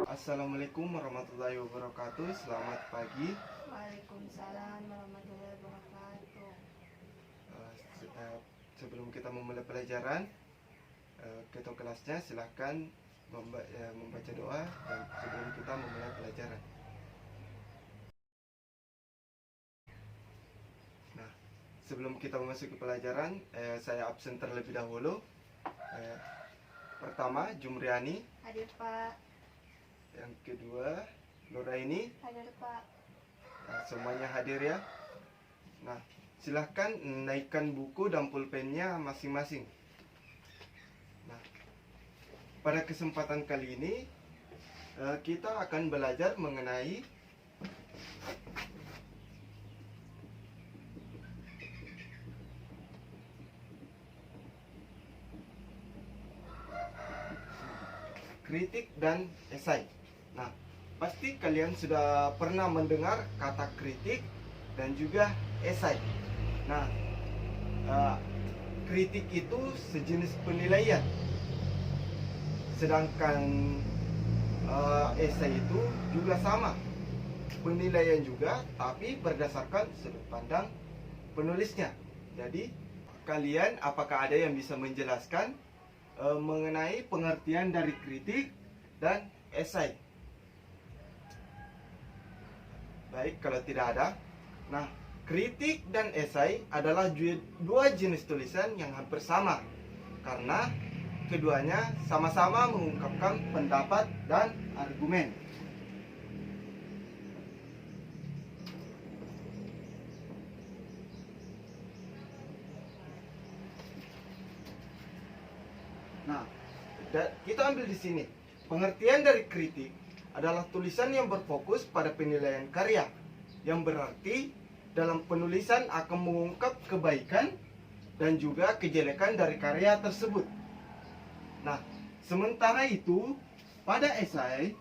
Assalamualaikum warahmatullahi wabarakatuh. Selamat pagi. Waalaikumsalam warahmatullahi wabarakatuh. Sebelum kita memulai pelajaran, ketua kelasnya silahkan membaca doa dan sebelum kita memulai pelajaran. Nah, sebelum kita memasuki pelajaran, saya absen terlebih dahulu. Pertama, Jumriani. Hadir Pak. Yang kedua, Nuraini. Hadir Pak. Nah, semuanya hadir ya. Nah, silahkan naikkan buku dan pulpennya masing-masing. Nah, pada kesempatan kali ini kita akan belajar mengenai kritik dan esai. Nah, pasti kalian sudah pernah mendengar kata kritik dan juga esai. Nah, kritik itu sejenis penilaian, sedangkan esai itu juga sama, penilaian juga, tapi berdasarkan sudut pandang penulisnya. Jadi, kalian apakah ada yang bisa menjelaskan mengenai pengertian dari kritik dan esai? Baik, kalau tidak ada. Nah, kritik dan esai adalah dua jenis tulisan yang hampir sama, karena keduanya sama-sama mengungkapkan pendapat dan argumen. Nah, kita ambil di sini. Pengertian dari kritik adalah tulisan yang berfokus pada penilaian karya, yang berarti dalam penulisan akan mengungkap kebaikan dan juga kejelekan dari karya tersebut. Nah, sementara itu pada esai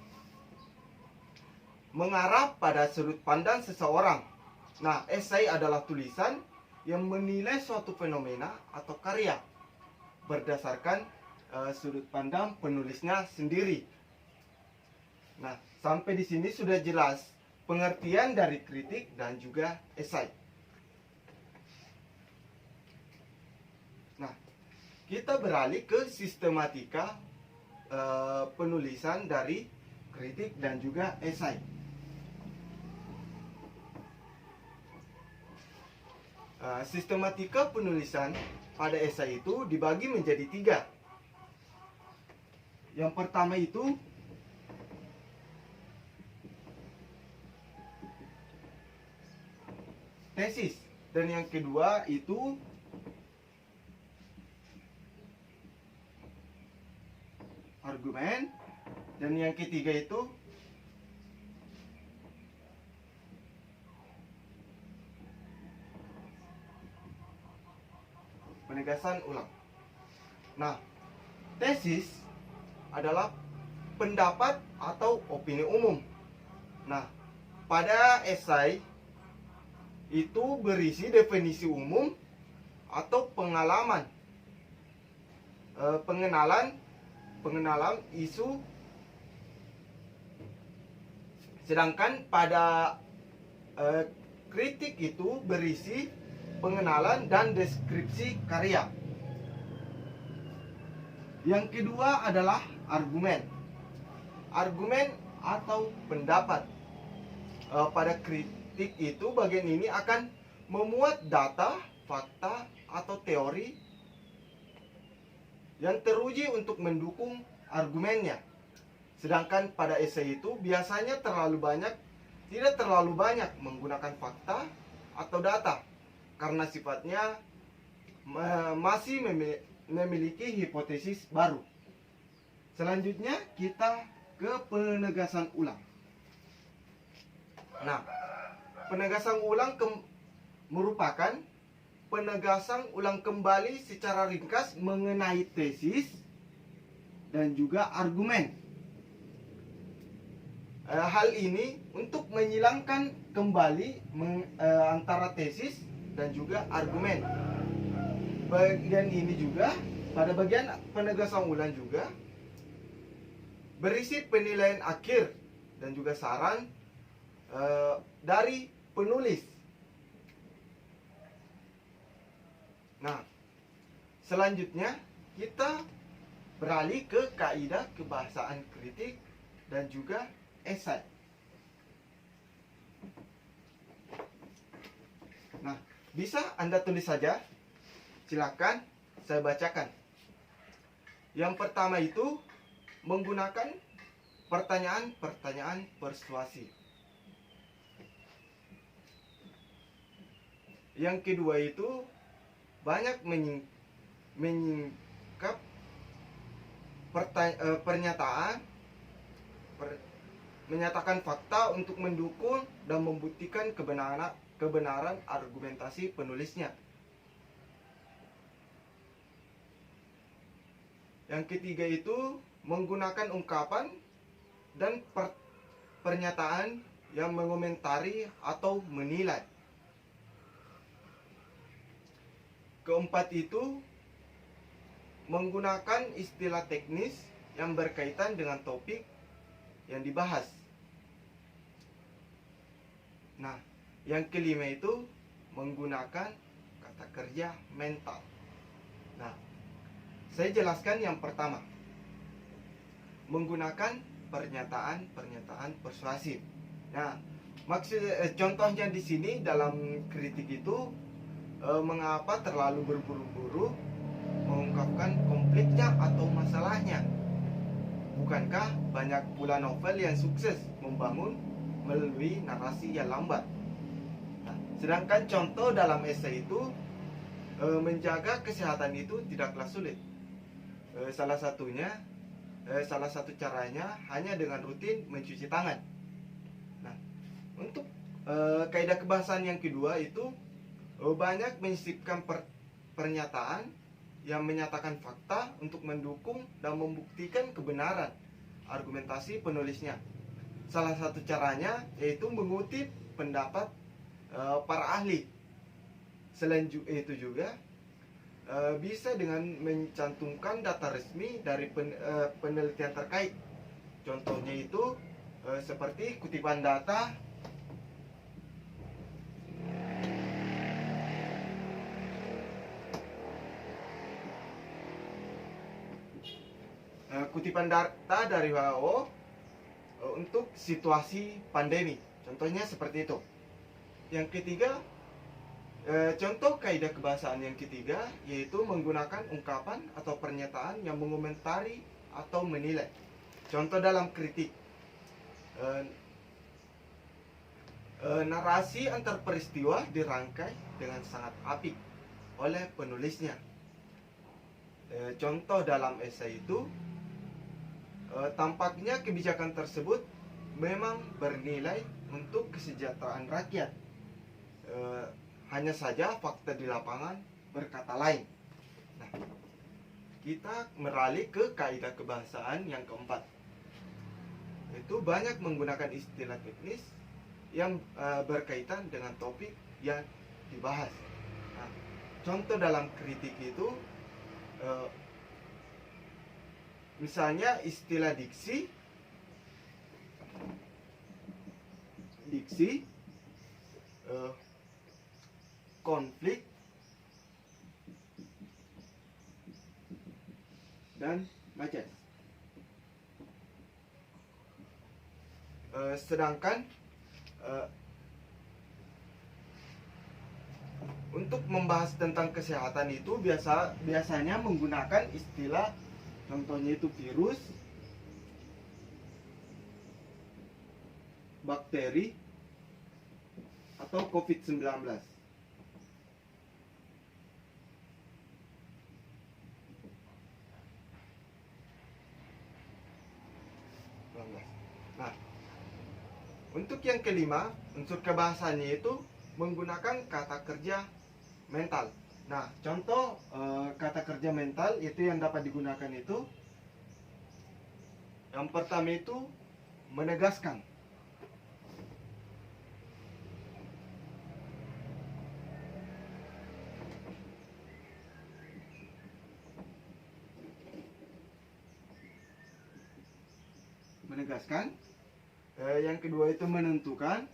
mengarah pada sudut pandang seseorang. Nah, esai adalah tulisan yang menilai suatu fenomena atau karya berdasarkan sudut pandang penulisnya sendiri. Nah, sampai di sini sudah jelas pengertian dari kritik dan juga esai. Nah, kita beralih ke sistematika penulisan dari kritik dan juga esai. Sistematika penulisan pada esai itu dibagi menjadi 3. Yang pertama itu tesis, dan yang kedua itu argumen, dan yang ketiga itu penegasan ulang. Nah, tesis adalah pendapat atau opini umum. Nah, pada esai itu berisi definisi umum atau pengalaman, pengenalan isu. Sedangkan pada kritik itu berisi pengenalan dan deskripsi karya. Yang kedua adalah argumen. Argumen atau pendapat. Pada kritik itu bagian ini akan memuat data, fakta, atau teori yang teruji untuk mendukung argumennya. Sedangkan pada esai itu biasanya tidak terlalu banyak menggunakan fakta atau data, karena sifatnya masih memiliki hipotesis baru. Selanjutnya kita ke penegasan ulang. Nah, penegasan ulang merupakan penegasan ulang kembali secara ringkas mengenai tesis dan juga argumen. Hal ini untuk menghilangkan kembali antara tesis dan juga argumen. Bagian ini juga pada bagian penegasan ulang juga berisi penilaian akhir dan juga saran dari penulis. Nah, selanjutnya kita beralih ke kaidah kebahasaan kritik dan juga esai. Nah, bisa Anda tulis saja. Silakan saya bacakan. Yang pertama itu menggunakan pertanyaan-pertanyaan persuasif. Yang kedua itu banyak menyingkap menyatakan fakta untuk mendukung dan membuktikan kebenaran argumentasi penulisnya. Yang ketiga itu menggunakan ungkapan dan pernyataan yang mengomentari atau menilai. Keempat itu menggunakan istilah teknis yang berkaitan dengan topik yang dibahas. Nah, yang kelima itu menggunakan kata kerja mental. Nah, saya jelaskan yang pertama. Menggunakan pernyataan persuasif. Nah, contohnya di sini dalam kritik itu mengapa terlalu berburu-buru mengungkapkan konfliknya atau masalahnya? Bukankah banyak pula novel yang sukses membangun melalui narasi yang lambat? Nah, sedangkan contoh dalam esai itu menjaga kesehatan itu tidaklah sulit. Salah satu caranya hanya dengan rutin mencuci tangan. Nah, untuk kaidah kebahasaan yang kedua itu banyak menyisipkan pernyataan yang menyatakan fakta untuk mendukung dan membuktikan kebenaran argumentasi penulisnya. Salah satu caranya yaitu mengutip pendapat para ahli. Selain itu juga bisa dengan mencantumkan data resmi dari penelitian terkait. Contohnya itu seperti kutipan data dari WHO untuk situasi pandemi. Contohnya seperti itu. Yang ketiga, contoh kaidah kebahasaan yang ketiga yaitu menggunakan ungkapan atau pernyataan yang mengomentari atau menilai. Contoh dalam kritik, narasi antar peristiwa dirangkai dengan sangat apik oleh penulisnya. Contoh dalam esai itu, tampaknya kebijakan tersebut memang bernilai untuk kesejahteraan rakyat. Hanya saja fakta di lapangan berkata lain. Nah, kita beralih ke kaidah kebahasaan yang keempat. Itu banyak menggunakan istilah teknis yang berkaitan dengan topik yang dibahas. Nah, contoh dalam kritik itu misalnya istilah diksi, konflik, dan majas. Sedangkan untuk membahas tentang kesehatan itu biasanya menggunakan istilah, contohnya itu virus, bakteri, atau COVID-19. Nah, untuk yang kelima, unsur kebahasannya itu menggunakan kata kerja mental. Nah, contoh kata kerja mental itu yang dapat digunakan itu, yang pertama itu menegaskan. menegaskan. Yang kedua itu menentukan.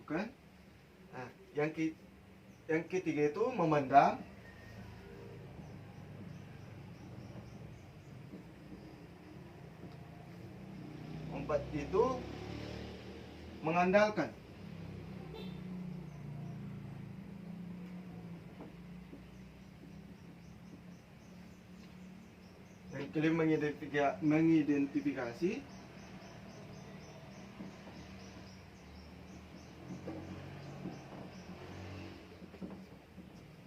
Bukan? Nah, yang ketiga itu memandang. Empat itu mengandalkan. Yang kelima mengidentifikasi.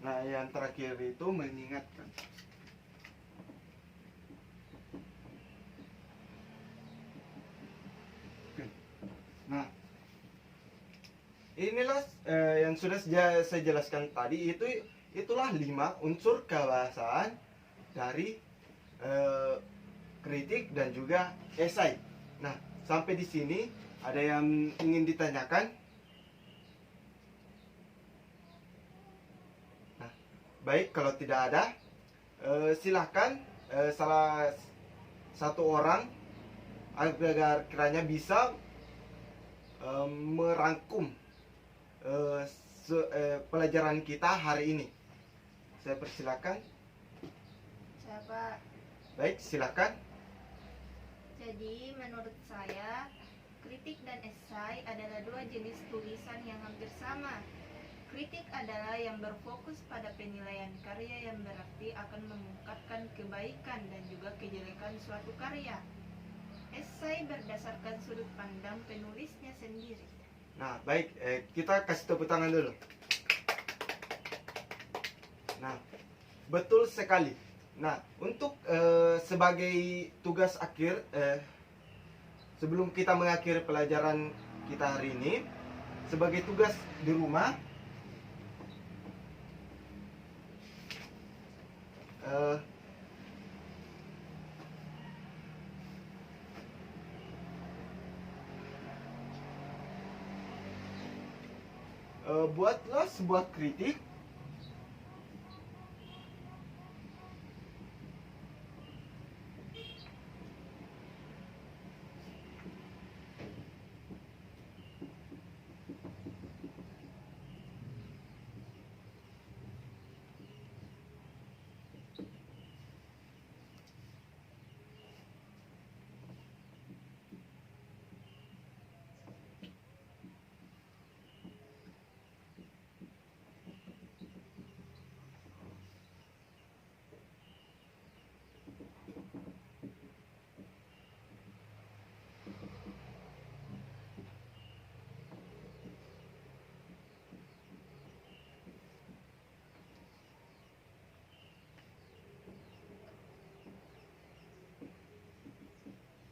Nah, yang terakhir itu mengingatkan. Oke. Nah, inilah yang sudah saya jelaskan tadi. Itulah 5 unsur kebahasaan dari kritik dan juga esai. Nah, sampai di sini ada yang ingin ditanyakan? Nah, baik, kalau tidak ada, silahkan salah satu orang agar kiranya bisa merangkum pelajaran kita hari ini. Saya persilakan. Saya, Pak. Baik, silakan. Jadi, menurut saya, kritik dan esai adalah 2 jenis tulisan yang hampir sama. Kritik adalah yang berfokus pada penilaian karya yang berarti akan mengungkapkan kebaikan dan juga kejelekan suatu karya. Esai berdasarkan sudut pandang penulisnya sendiri. Nah, baik, kita kasih tepuk tangan dulu. Nah, betul sekali. Nah, untuk sebagai tugas akhir, sebelum kita mengakhiri pelajaran kita hari ini, sebagai tugas di rumah, buatlah sebuah kritik.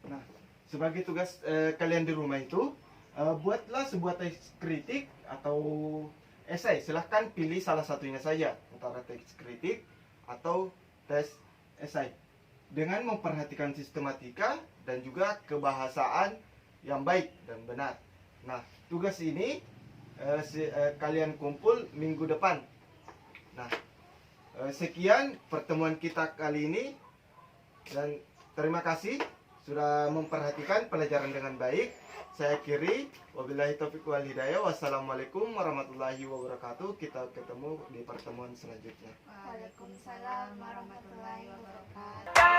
Nah, sebagai tugas kalian di rumah itu, buatlah sebuah teks kritik atau esai. Silahkan pilih salah satunya saja, antara teks kritik atau tes esai, dengan memperhatikan sistematika dan juga kebahasaan yang baik dan benar. Nah, tugas ini kalian kumpul minggu depan. Nah, sekian pertemuan kita kali ini, dan terima kasih sudah memperhatikan pelajaran dengan baik. Saya akhiri, wabillahi taufiq wal hidayah. Wassalamualaikum warahmatullahi wabarakatuh. Kita ketemu di pertemuan selanjutnya. Waalaikumsalam warahmatullahi wabarakatuh.